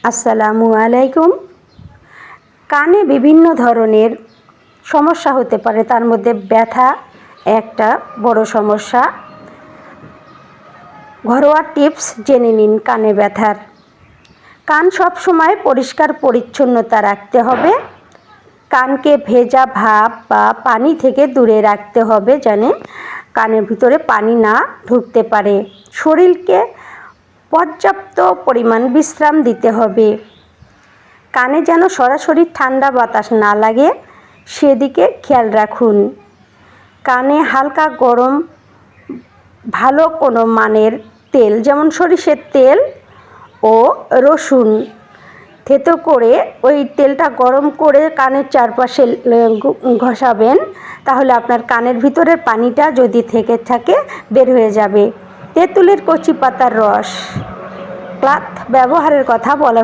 আসসালামু আলাইকুম। কানে বিভিন্ন ধরনের সমস্যা হতে পারে, তার মধ্যে ব্যথা একটা বড় সমস্যা। ঘরোয়া টিপস জেনে নিন কানে ব্যথার। কান সবসময় পরিষ্কার পরিচ্ছন্নতা রাখতে হবে। কানকে ভেজা ভাপ বা পানি থেকে দূরে রাখতে হবে, যেন কানের ভিতরে পানি না ঢুকতে পারে। শরীরকে পর্যাপ্ত পরিমাণ বিশ্রাম দিতে হবে। কানে যেন সরাসরি ঠান্ডা বাতাস না লাগে, সেদিকে খেয়াল রাখুন। কানে হালকা গরম ভালো কোনো মানের তেল, যেমন সরিষার তেল ও রসুন থেতো করে ওই তেলটা গরম করে কানের চারপাশে ঘষাবেন, তাহলে আপনার কানের ভিতরের পানিটা যদি থেকে থাকে বের হয়ে যাবে। তেঁতুলের কচি পাতার রস ক্লথ ব্যবহারের কথা বলা